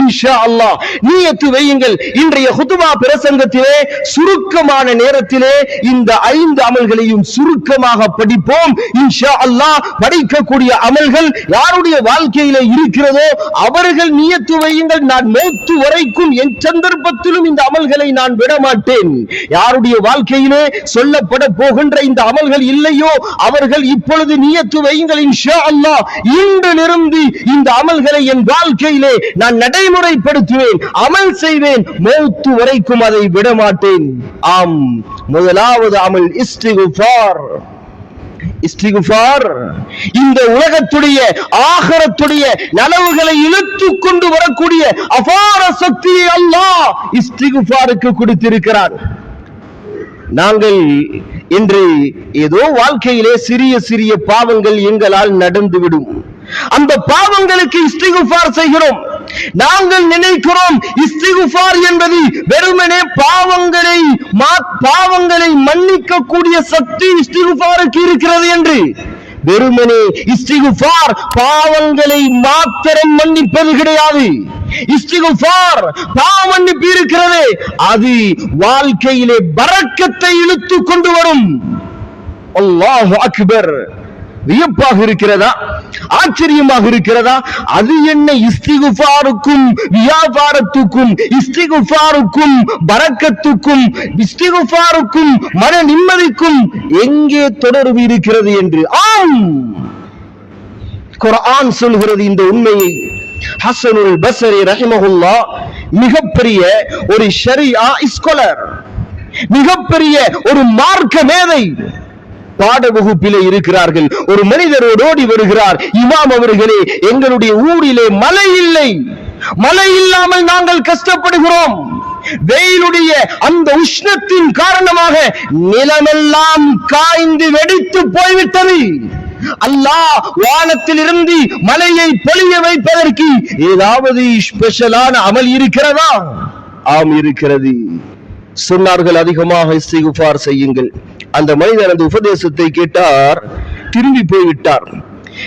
இன்ஷா அல்லாஹ் நியத்து வையுங்கள். இன்றைய ஹுதுபா பிரசங்கத்திலே சுருக்கமான நேரத்திலே இந்த 5 அமல்களையும் சுருக்கமாக படிப்போம். இன்ஷா அல்லாஹ் படிக்கக்கூடிய அமல்கள் யாருடைய வாழ்க்கையிலே இருக்கிறதோ அவர்கள் நியத்து வையுங்கள், நான் மௌத்து வரைக்கும் என் சந்தர்ப்பத்திலும் இந்த அமல்களை நான் விடமாட்டேன். யாருடைய வாழ்க்கையிலே சொல்லப்பட போகின்ற இந்த அமல்கள் இல்லையோ அவர்கள் இப்பொழுது நியத்து வையுங்கள், இன்ஷா அல்லாஹ் இன்றிலிருந்து இந்த அமல்களை என் வாழ்க்கையிலே நான் நடைமுறைப்படுத்துவேன், அமல் செய்வேன், மௌத்து வரைக்கும் அதை விடமாட்டேன். ஆம், முதலாவது அமல் இஸ்திக்ஃபார். இஸ்திக்ஃபார் இந்த உலகத்துடைய ஆகிரத்துடைய நலவுகளை இழுத்து கொண்டு வரக்கூடிய அபார சக்தியை அல்லாஹ் இஸ்திக்ஃபாருக்கு கொடுத்திருக்கிறார். நாங்கள் இன்று ஏதோ வாழ்க்கையிலே சிறிய சிறிய பாவங்கள் எங்களால் நடந்துவிடும். அந்த பாவங்களுக்கு இஸ்திக்ஃபார் செய்கிறோம். நாங்கள் நினைக்கிறோம் இஸ்திக்ஃபார் என்பது வெறுமனே பாவங்களை மன்னிக்கக்கூடிய சக்தி இஸ்திக்ஃபாருக்கு இருக்கிறது என்று. வெறுமனே இஸ்திக்ஃபார் பாவங்களை மாத்திரம் மன்னிப்பது கிடையாது. இஸ்திக்ஃபார் பாவ மன்னிப்பு இருக்கிறது, அது வாழ்க்கையிலே பரக்கத்தை இழுத்து கொண்டு வரும். அல்லாஹு அக்பர். வியப்பாக இருக்கிறதா? ஆச்சரியமாக இருக்கிறதா? அது என்ன இஸ்திக்ஃபாருக்கும் வியாபாரத்துக்கும், இஸ்திக்ஃபாருக்கும் பரக்கத்துக்கும், இஸ்திக்ஃபாருக்கும் மன நிம்மதிக்கும் எங்கே தொடர்பு இருக்கிறது என்று. ஆம், குர்ஆன் சொல்கிறது இந்த உண்மையை. ஹஸனுல் பஸ்ரி ரஹிமஹுல்லாஹ் மிகப்பெரிய ஒரு ஷரியா ஸ்காலர், மிகப்பெரிய ஒரு மார்க்க மேதை, பாட வகுப்பிலே இருக்கிறார்கள். ஒரு மனிதர் ஓடி வருகிறார், இமாம் அவர்களே, எங்களுடைய ஊரிலே மழை இல்லை, மழை இல்லாமல் நாங்கள் கஷ்டப்படுகிறோம், வெயிலுடைய அந்த உஷ்ணத்தின் காரணமாக நிலமெல்லாம் காய்ந்து வெடித்து போய்விட்டது. அல்லாஹ் வானத்தில் இருந்து மலையை பொழிய வைப்பதற்கு ஏதாவது ஸ்பெஷலான அமல் இருக்கிறதா? ஆம், இருக்கிறது. சொன்னார்கள், அதிகமாக இஸ்திக்ஃபார் செய்யுங்கள். அந்த மனிதர் அந்த உபதேசத்தை கேட்டார், திரும்பி போய்விட்டார்.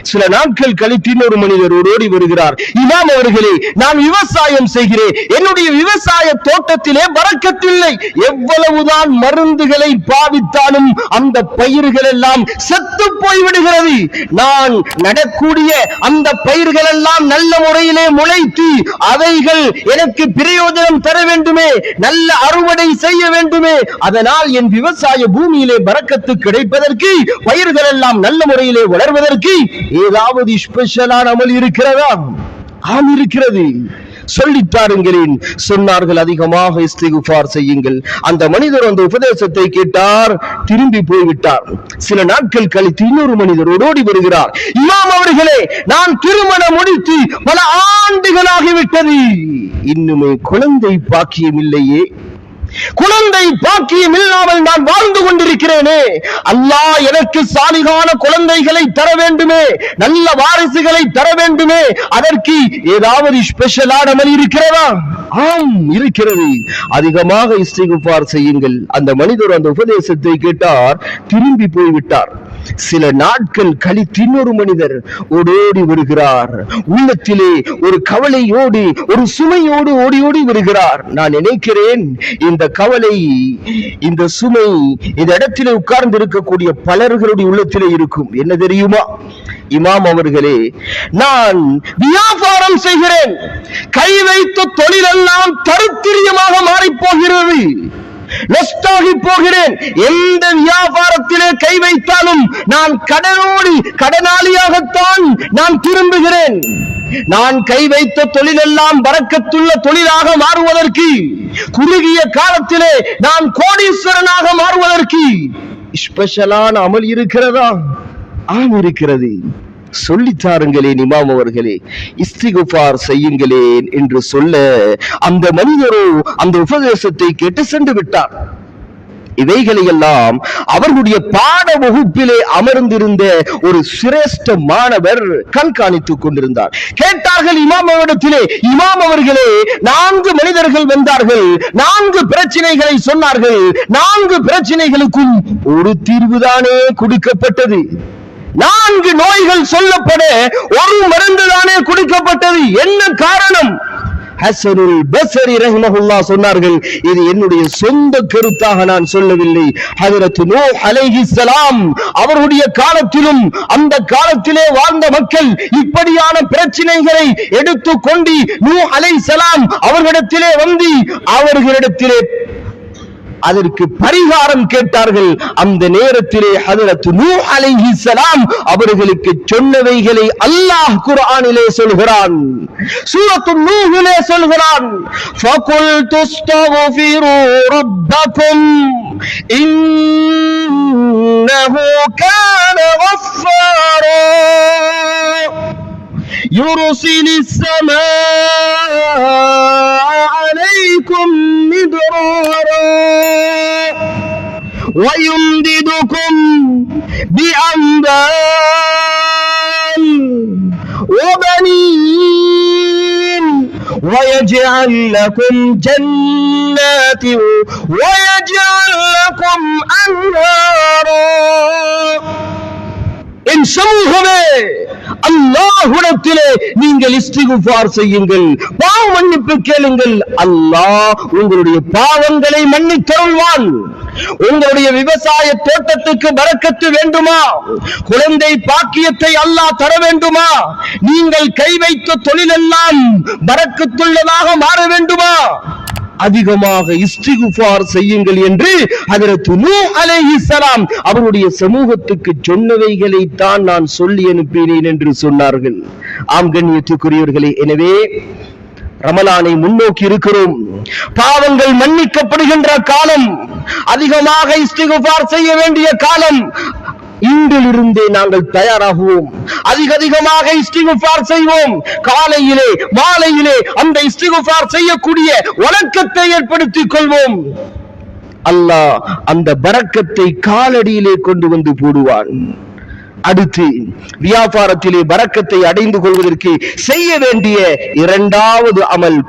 சில நாட்கள் கழித்து இன்னொரு மனிதர் ஓடி வருகிறார். இமாம் அவர்களே, நான் விவசாயம் செய்கிறேன், என்னுடைய விவசாய தோட்டத்திலே பரக்கத்தில்லை, எவ்வளவுதான் மருந்துகளை பாவித்தாலும் அந்த பயிர்கள் எல்லாம் செத்து போய்விடுகிறது. நான் நடக்கூடிய அந்த பயிர்கள் எல்லாம் நல்ல முறையிலே முளைத்து அவைகள் எனக்கு பிரயோஜனம் தர வேண்டுமே, நல்ல அறுவடை செய்ய வேண்டுமே, அதனால் என் விவசாய பூமியிலே பரக்கத்து கிடைப்பதற்கு, பயிர்கள் எல்லாம் நல்ல முறையிலே வளர்வதற்கு ஏதாவது ஸ்பெஷலான அமல் இருக்கிறதா? ஆம், இருக்கிறது. சொல்லித்தாருங்களேன். சொன்னார்கள், அதிகமாக இஸ்திக்ஃபார் செய்யுங்கள். அந்த மனிதர் அந்த உபதேசத்தை கேட்டார், திரும்பி போய்விட்டார். சில நாட்கள் கழித்து இன்னொரு மனிதர் ஓடி வருகிறார். இமாம் அவர்களே, நான் திருமணம் முடித்து பல ஆண்டுகளாகிவிட்டது, இன்னுமே குழந்தை பாக்கியம் இல்லையே, குழந்தை பாக்கியம் இல்லாமல் நான் வாழ்ந்து கொண்டிருக்கிறேனே, அல்லாஹ் எனக்கு சாலிகான குழந்தைகளை தர வேண்டுமே, நல்ல வாரிசுகளை தர வேண்டுமே, அதற்கு ஏதாவது ஸ்பெஷலான அமல் இருக்கிறதா? ஆம், இருக்கிறது. அதிகமாக இஸ்திக்ஃபார் செய்யுங்கள். அந்த மனிதர் அந்த உபதேசத்தை கேட்டார், திரும்பி போய்விட்டார். சில நாட்கள் கழித்து இன்னொரு மனிதர் ஓடி வருகிறார். உள்ளத்திலே ஒரு கவலையோடு, ஒரு சுமையோடு ஓடி வருகிறார். நான் நினைக்கிறேன், இந்த கவலை, இந்த சுமை இந்த இடத்திலே உட்கார்ந்து இருக்கக்கூடிய பலர்களுடைய உள்ளத்திலே இருக்கும். என்ன தெரியுமா? இமாம் அவர்களே, நான் வியாபாரம் செய்கிறேன், கை வைத்த தொழிலெல்லாம் தரித்திரியமாக மாறி போகிறது, நஷ்டாகி போகிறேன், எந்த வியாபாரத்திலே கை வைத்தாலும் நான் கடனாளியாகத்தான் நான் திரும்புகிறேன். நான் கை வைத்த தொழிலெல்லாம் பரக்கத்துள்ள தொழிலாக மாறுவதற்கு, குறுகிய காலத்திலே நான் கோடீஸ்வரனாக மாறுவதற்கு ஸ்பெஷலான அமல் இருக்கிறதா? ஆம், இருக்கிறது. சொல்லித்தாருங்களேன் இமாம் அவர்களே, இஸ்திக்ஃபார் செய்யுங்களேன் என்று சொல்ல அந்த மனிதரோ அந்த உபதேசத்தை கேட்டு சென்று விட்டார். இவைகளை எல்லாம் அவர்களுடைய பாட வகுப்பிலே அமர்ந்திருந்த ஒரு சிரேஷ்ட மாணவர் கண்காணித்துக் கொண்டிருந்தார். கேட்டார்கள் இமாம் அவரிடத்திலே, இமாம் அவர்களே, 4 மனிதர்கள் வந்தார்கள், 4 பிரச்சனைகளை சொன்னார்கள், 4 பிரச்சனைகளுக்கும் ஒரு தீர்வுதானே கொடுக்கப்பட்டது, 4 நோய்கள் சொல்லப்பட ஒரு மருந்து தானே கொடுக்கப்பட்டது, என்ன காரணம்? ஹஸனுல் பஸரி ரஹிமஹுல்லாஹ் சொன்னார்கள், இது என்னுடைய சொந்த கருத்தாக நான் சொல்லவில்லை. ஹஜ்ரத் நூஹ் அலைஹிஸ்ஸலாம் அவருடைய காலத்திலும் அந்த காலத்திலே வாழ்ந்த மக்கள் இப்படியான பிரச்சனைகளை எடுத்துக்கொண்டு நூஹ் அலைஹிஸ்ஸலாம் அவர்களிடத்திலே வந்து அவர்களிடத்திலே அதற்கு பரிகாரம் கேட்டார்கள். அந்த நேரத்திலே ஹஜ்ரத் நூஹ் அலைஹிஸ்ஸலாம் அவர்களுக்கு சொன்னவைகளை அல்லாஹ் குர்ஆனிலே சொல்கிறான், சூரத்து நூஹிலே சொல்கிறான், ஃபகுல்து அஸ்தக்ஃபிரு ரப்பக்கும் இன்னஹு கான கஃபாரா يرسل السماء عليكم مدرارا ويمددكم بأموال وبنين ويجعل لكم جنات ويجعل لكم أنهارا. என் சமூகமே, அல்லாஹ்விடத்திலே நீங்கள் இஸ்திக்ஃபார் செய்யுங்கள், பாவ மன்னிப்பு கேளுங்கள். அல்லாஹ் உங்களுடைய பாவங்களை மன்னித்தருள்வான். உங்களுடைய விவசாய தோட்டத்துக்கு பரக்கத்து வேண்டுமா? குழந்தை பாக்கியத்தை அல்லாஹ் தர வேண்டுமா? நீங்கள் கை வைத்த தொழிலெல்லாம் பரக்கத்துள்ளதாக மாற வேண்டுமா? அதிகமாக இஸ்திக்ஃபார் செய்யுங்கள் என்று ஹஜ்ரத் நூஹ் அலைஹிஸ்ஸலாம் அவருடைய சமூகத்துக்கு சொன்னவைகளை தான் நான் சொல்லி அனுப்பினேன் என்று சொன்னார்கள். ஆம் கண்ணியத்துக்குரியவர்களே, எனவே ரமலானை முன்னோக்கி இருக்கிறோம். பாவங்கள் மன்னிக்கப்படுகின்ற காலம், அதிகமாக இஸ்திக்ஃபார் செய்ய வேண்டிய காலம். இன்றிலிருந்தே நாங்கள் தயாராகுவோம், அதிகமாக இஸ்திக்ஃபார் செய்வோம். காலையிலே மாலையிலே அந்த இஸ்திக்ஃபார் செய்யக்கூடிய வழக்கத்தை ஏற்படுத்திக் கொள்வோம். அல்லாஹ் அந்த பரக்கத்தை காலடியிலே கொண்டு வந்து போடுவான். அடுத்து வியாபாரத்திலே பரக்கத்தை அடைந்து கொள்வதற்கு செய்ய வேண்டிய இரண்டாவது அமல்